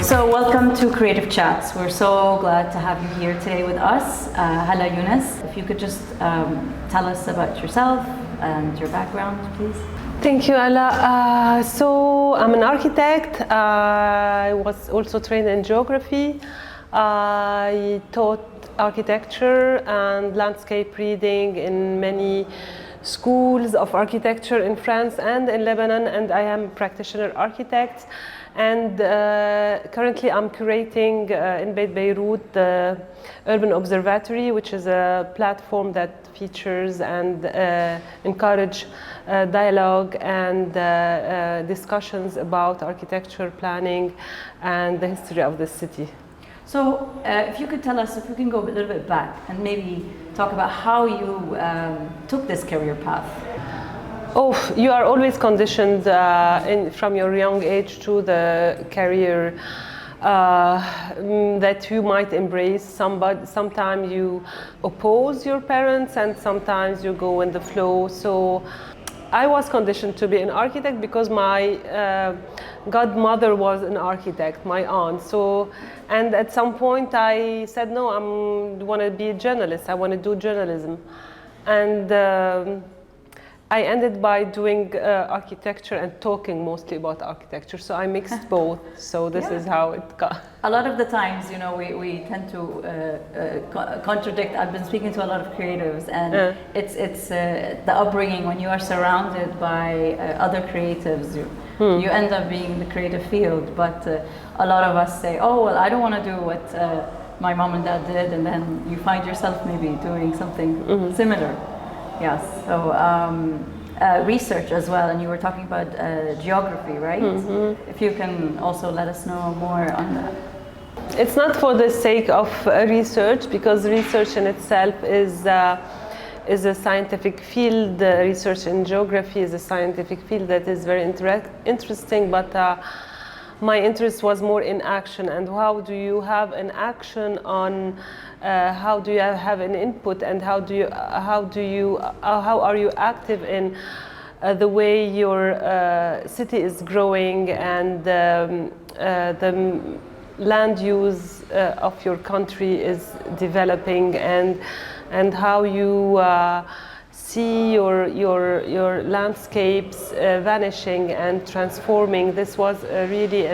So welcome to Creative Chats. We're so glad to have you here today with us. Hala Younes, if you could just tell us about yourself and your background, please. Thank you, Hala. So I'm an architect. I was also trained in geography. I taught architecture and landscape reading in many schools of architecture in France and in Lebanon, and I am a practitioner architect. And currently I'm curating in Beit Beirut the Urban Observatory, which is a platform that features and encourage dialogue and discussions about architecture, planning, and the history of the city. So if you could tell us, if we can go a little bit back and maybe talk about how you took this career path. Oh, you are always conditioned from your young age to the career that you might embrace. Sometimes you oppose your parents and sometimes you go in the flow. So I was conditioned to be an architect because my godmother was an architect, my aunt. So, and at some point I said, no, I want to be a journalist. I want to do journalism. And I ended by doing architecture and talking mostly about architecture. So I mixed both. So this is how it got. A lot of the times, you know, we tend to contradict. I've been speaking to a lot of creatives, and it's the upbringing. When you are surrounded by other creatives, you end up being in the creative field. But a lot of us say, oh, well, I don't want to do what my mom and dad did, and then you find yourself maybe doing something similar. Yes, so research as well, and you were talking about geography, right? If you can also let us know more on that. It's not for the sake of research, because research in itself is a scientific field. Research in geography is a scientific field that is very interesting, but my interest was more in action, and how do you have an action on how do you have an input, and how are you active in the way your city is growing, and the land use of your country is developing, and how you see your landscapes vanishing and transforming. This was really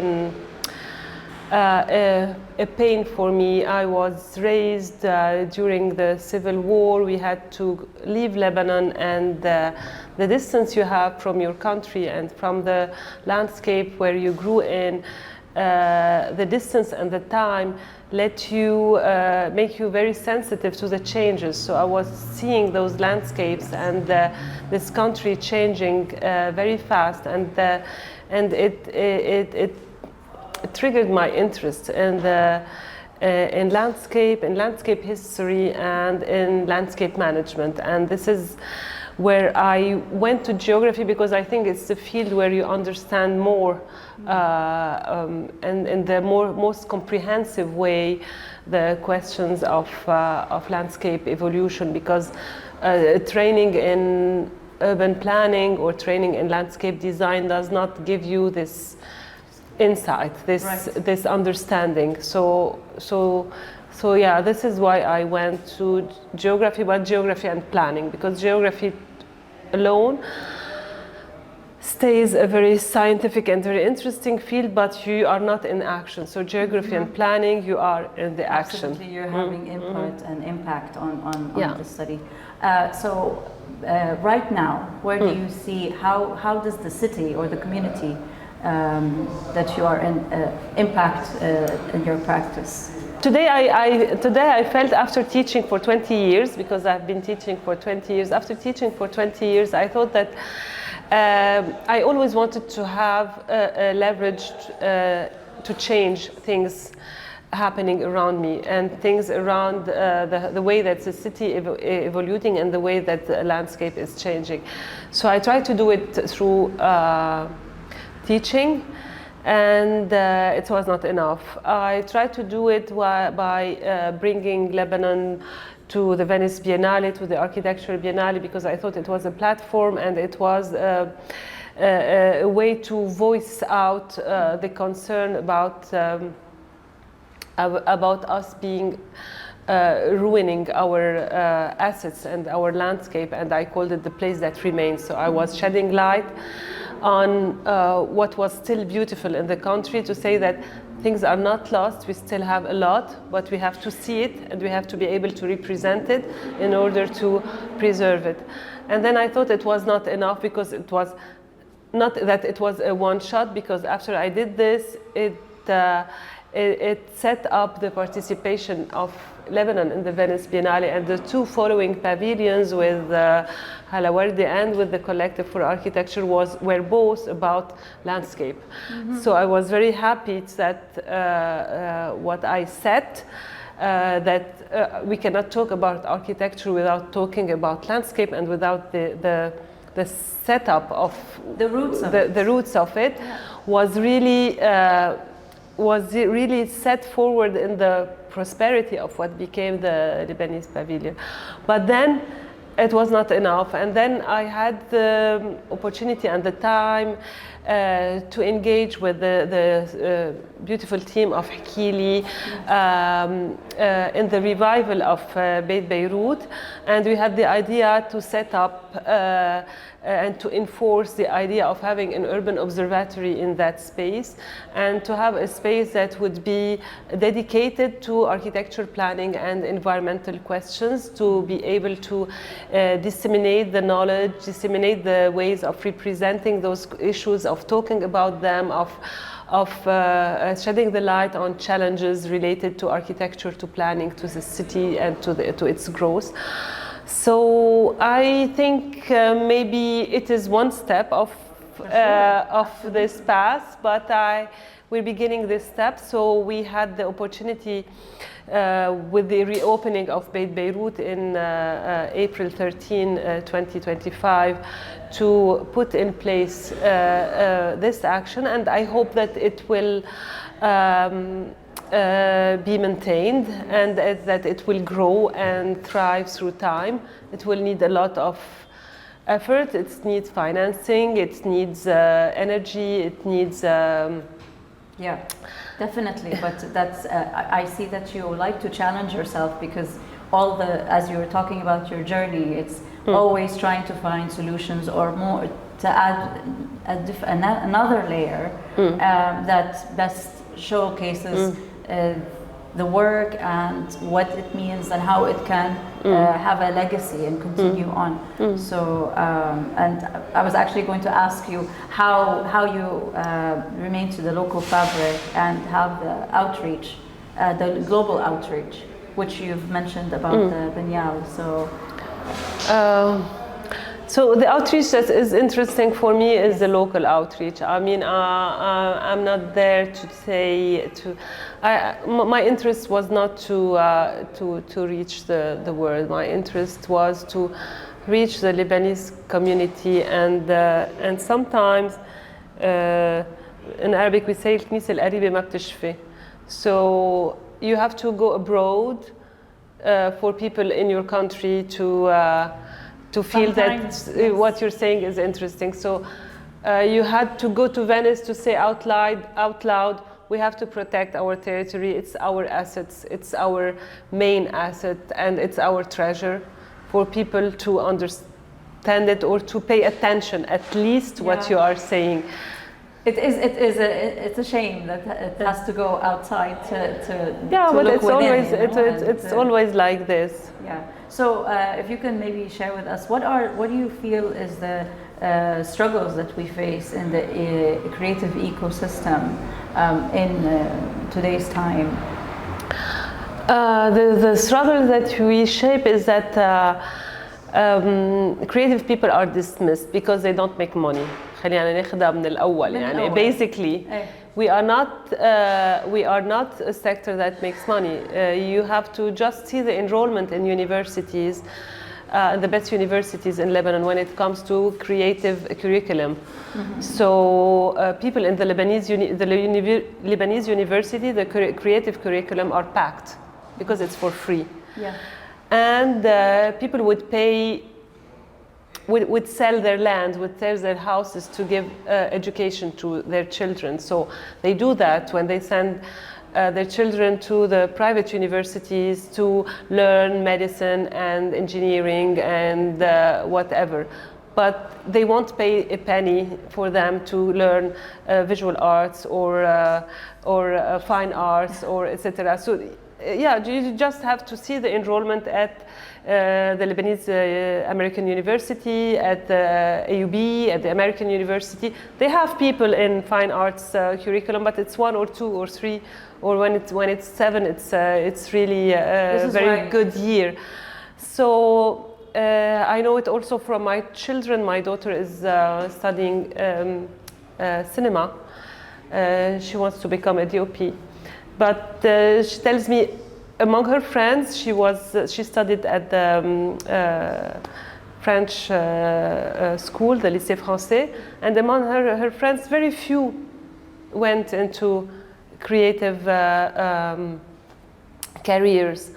a pain for me. I was raised during the Civil War. We had to leave Lebanon, and the distance you have from your country and from the landscape where you grew in, the distance and the time let you make you very sensitive to the changes. So I was seeing those landscapes and this country changing very fast, and it triggered my interest in landscape history, and in landscape management. And this is where I went to geography, because I think it's the field where you understand more and in the most comprehensive way the questions of landscape evolution, because training in urban planning or training in landscape design does not give you this insight, this understanding. So yeah, this is why I went to geography, but geography and planning, because geography alone stays a very scientific and very interesting field, but you are not in action. So geography and planning, you are in the action. Absolutely, you're having input and impact on the study. So right now, where do you see, how does the city or the community that you are in impact in your practice? Today I felt, after teaching for 20 years, because I've been teaching for 20 years, after teaching for 20 years, I thought that I always wanted to have a leverage to change things happening around me, and things around the way that the city evolving and the way that the landscape is changing. So I try to do it through teaching, and it was not enough. I tried to do it by bringing Lebanon to the Venice Biennale, to the Architecture Biennale, because I thought it was a platform and it was a way to voice out the concern about about us being ruining our assets and our landscape, and I called it the place that remains. So I was shedding light on what was still beautiful in the country, to say that things are not lost, we still have a lot, but we have to see it and we have to be able to represent it in order to preserve it. And then I thought it was not enough, because it was not that it was a one shot, because after I did this, it set up the participation of Lebanon in the Venice Biennale, and the two following pavilions with Hala Younes and with the Collective for Architecture were both about landscape. So I was very happy that what I said, that we cannot talk about architecture without talking about landscape and without the setup of the roots of it was really set forward in the prosperity of what became the Lebanese pavilion. But then it was not enough, and then I had the opportunity and the time to engage with the beautiful team of Hikili in the revival of Beit Beirut, and we had the idea to set up and to enforce the idea of having an urban observatory in that space, and to have a space that would be dedicated to architecture planning and environmental questions, to be able to disseminate the knowledge, disseminate the ways of representing those issues, of talking about them, of shedding the light on challenges related to architecture, to planning, to the city, and to its growth. So I think maybe it is one step of this path, but we're beginning this step. So we had the opportunity with the reopening of Beit Beirut in April 13, 2025, to put in place this action, and I hope that it will be maintained, and that it will grow and thrive through time. It will need a lot of effort, it needs financing, it needs energy, it needs yeah, definitely. But that's I see that you like to challenge yourself, because as you were talking about your journey, it's always trying to find solutions, or more to add another layer that best showcases the work and what it means and how it can have a legacy and continue on. So, and I was actually going to ask you how you remain to the local fabric and have the outreach, the global outreach, which you've mentioned about the Nial. So the outreach that is interesting for me is the local outreach. I mean, I'm not there to say my interest was not to reach the world. My interest was to reach the Lebanese community, and sometimes in Arabic we say الكنيسة القريبة ما بتشفي. So you have to go abroad for people in your country to feel Sometimes, that yes. what you're saying is interesting. So you had to go to Venice to say out loud, we have to protect our territory, it's our assets, it's our main asset, and it's our treasure, for people to understand it, or to pay attention at least what you are saying. It's a shame that it has to go outside to but look it's within, always you know, it's always like this. Yeah. So if you can maybe share with us, what do you feel is the struggles that we face in the creative ecosystem in today's time? The struggle that we shape is that creative people are dismissed because they don't make money. خلينا ناخدها من الأول يعني basically we are not a sector that makes money. You have to just see the enrollment in universities, the best universities in Lebanon when it comes to creative curriculum. So people in the Lebanese university, the creative curriculum are packed because it's for free. Yeah. And people would pay, would sell their land, would sell their houses to give education to their children. So they do that when they send their children to the private universities to learn medicine and engineering and whatever. But they won't pay a penny for them to learn visual arts or fine arts or etc. So yeah, you just have to see the enrollment at the Lebanese American University, at the AUB, at the American University. They have people in fine arts curriculum, but it's 1 or 2 or 3, or when it's 7, it's really a very good year. So I know it also from my children. My daughter is studying cinema. She wants to become a DOP. But she tells me among her friends, she studied at the French school, the Lycée Français, and among her friends, very few went into creative careers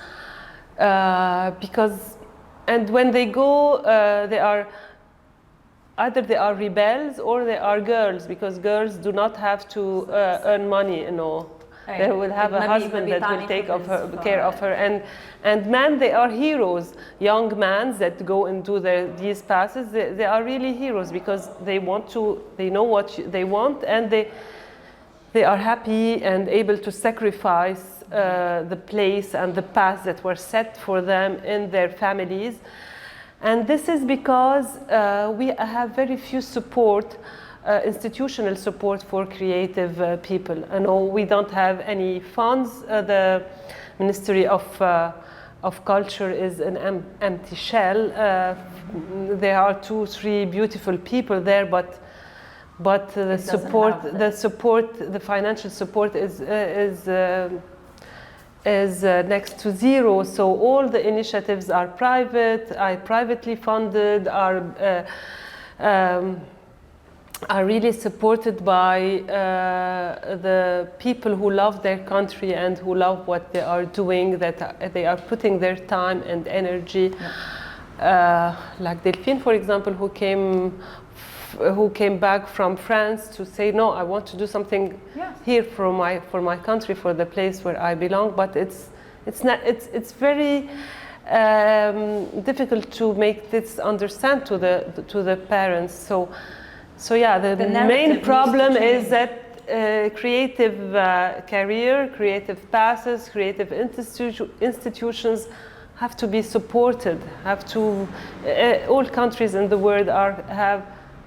and when they go, either they are rebels or they are girls, because girls do not have to earn money, you know. They will have a husband that will take care of her, and men, they are heroes. Young men that go and do these passes, they are really heroes, because they know what they want, and they are happy and able to sacrifice the place and the paths that were set for them in their families. And this is because we have very few support, institutional support for creative people. I know we don't have any funds. The Ministry of Culture is an empty shell. There are 2, 3 beautiful people there, but the financial support is next to zero. So all the initiatives are privately funded, are really supported by the people who love their country and who love what they are doing, that they are putting their time and energy. Like Delphine, for example, who came back from France to say, no, I want to do something here for my country, for the place where I belong. But it's very difficult to make this understand to the parents. So yeah, the main problem is that creative career, creative passes, creative institutions have to be supported. All countries in the world have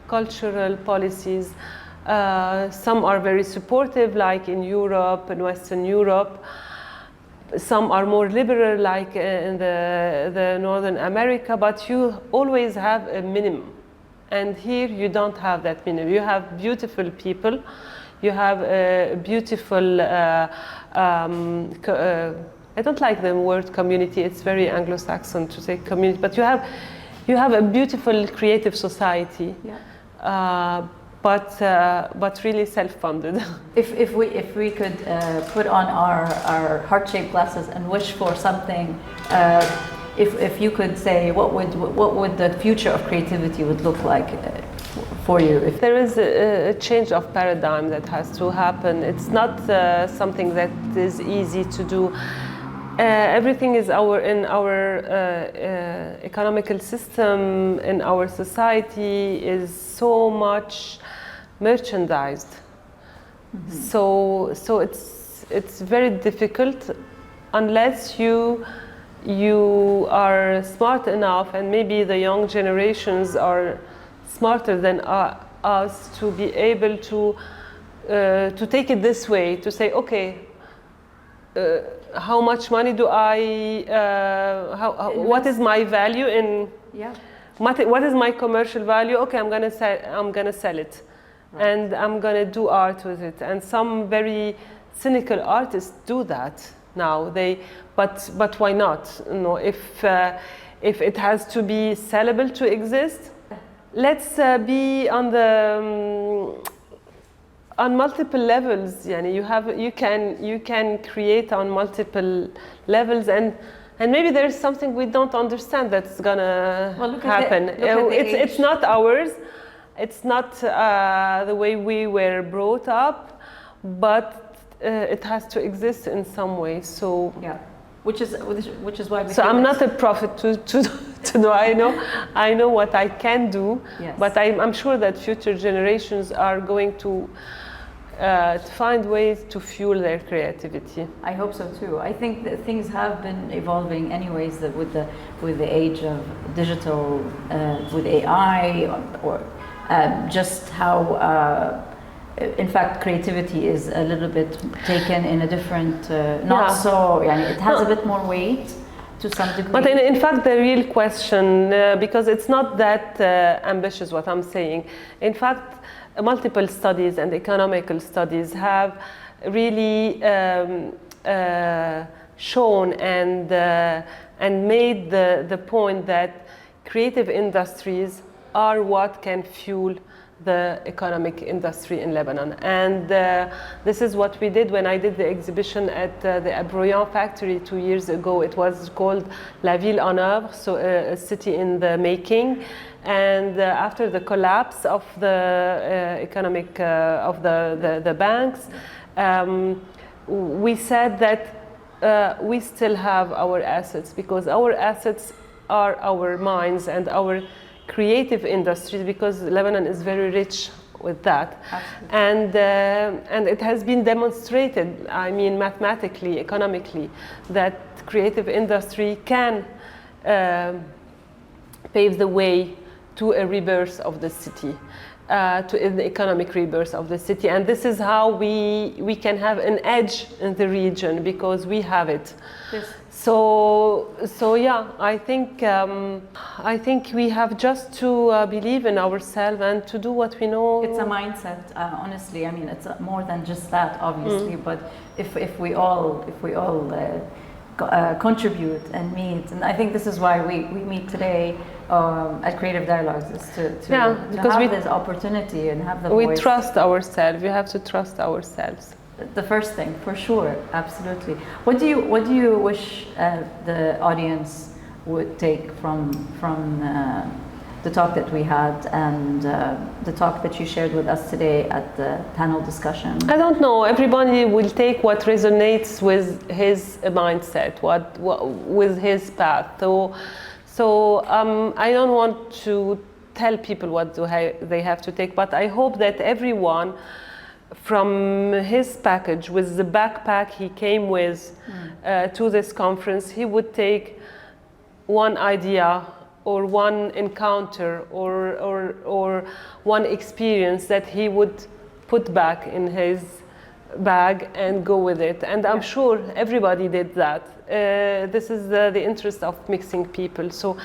cultural policies. Some are very supportive, like in Europe, in Western Europe. Some are more liberal, like in the Northern America, but you always have a minimum. And here you don't have that minimum. You have beautiful people. You have a beautiful, I don't like the word community. It's very Anglo-Saxon to say community, but you have a beautiful creative society. Yeah. But really self-funded. If we could put on our heart-shaped glasses and wish for something, if you could say what would the future of creativity would look like for you? If there is a change of paradigm that has to happen, it's not something that is easy to do. Everything is in our economical system, in our society, is so much merchandised. Mm-hmm. So it's very difficult unless you are smart enough, and maybe the young generations are smarter than us, to be able to take it this way, to say, okay, how much money do I, what is my value in, what is my commercial value? Okay, I'm gonna sell it, right. And I'm gonna do art with it. And some very cynical artists do that now. But why not? You know, if it has to be sellable to exist, let's be on multiple levels. You can create on multiple levels, and maybe there's something we don't understand that's gonna happen. It's not ours. It's not the way we were brought up, but it has to exist in some way. So yeah, which is why we so I'm not a prophet to know. I know what I can do, yes. But I'm sure that future generations are going to find ways to fuel their creativity. I hope so too. I think that things have been evolving anyways, that with the age of digital, with AI, or just how in fact creativity is a little bit taken in a different, it has a bit more weight to some degree. But in fact, the real question, because it's not that ambitious what I'm saying, in fact, multiple studies and economical studies have really shown and made the point that creative industries are what can fuel the economic industry in Lebanon. And this is what we did when I did the exhibition at the Abroyan factory 2 years ago. It was called La Ville en Œuvre, so a city in the making. And after the collapse of the economic, of the banks, we said that we still have our assets, because our assets are our minds and our creative industries, because Lebanon is very rich with that. And it has been demonstrated, I mean, mathematically, economically, that creative industry can pave the way to a rebirth of the city, to the economic rebirth of the city. And this is how we can have an edge in the region, because we have it. Yes. So yeah, I think we have just to believe in ourselves and to do what we know. It's a mindset, honestly. I mean, it's more than just that, obviously. But if we all contribute and meet, and I think this is why we meet today at Creative Dialogues, is to have this opportunity and have the voice. We trust ourselves. We have to trust ourselves. The first thing, for sure, absolutely. What do you wish the audience would take from the talk that we had and the talk that you shared with us today at the panel discussion? I don't know. Everybody will take what resonates with his mindset, what with his path. So I don't want to tell people what they have to take, but I hope that everyone, from his package, with the backpack he came with to this conference, he would take one idea or one encounter or one experience that he would put back in his bag and go with it. And I'm sure everybody did that. This is the interest of mixing people. So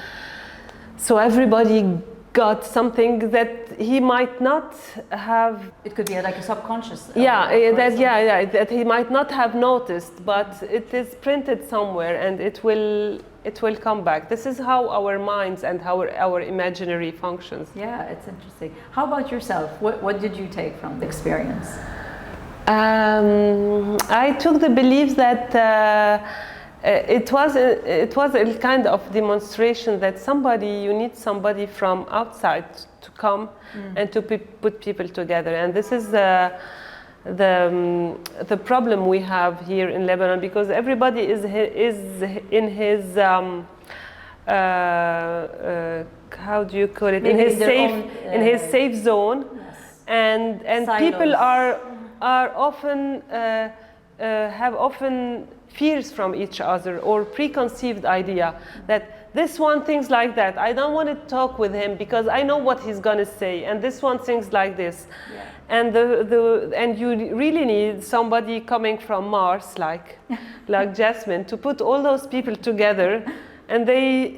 everybody got something that he might not have. It could be like a subconscious. That he might not have noticed, but it is printed somewhere, and it will come back. This is how our minds and how our imaginary functions. Yeah, it's interesting. How about yourself? What did you take from the experience? I took the belief that it was a kind of demonstration that you need somebody from outside to come and to put people together. And this is the problem we have here in Lebanon, because everybody is in his how do you call it? Maybe in his safe zone. Yes. And Silos. People are often have often fears from each other, or preconceived idea that this one thinks like that. I don't want to talk with him because I know what he's gonna say, and this one thinks like this. Yeah. And you really need somebody coming from Mars, like Jasmine, to put all those people together, and they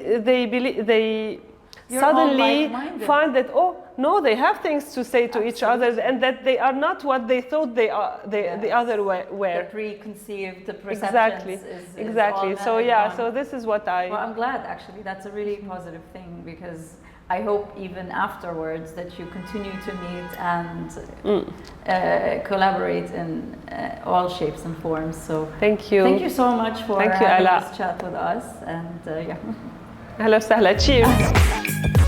You're suddenly all find that, oh no, they have things to say to each other, and that they are not what they thought they are. The other way were. The preconceived, the perceptions. Exactly. Is So yeah. So this is what I. Well, I'm glad actually. That's a really positive thing, because I hope even afterwards that you continue to meet and collaborate in all shapes and forms. So thank you. Thank you so much for having this chat with us. And yeah. أهلا وسهلا. Cheers.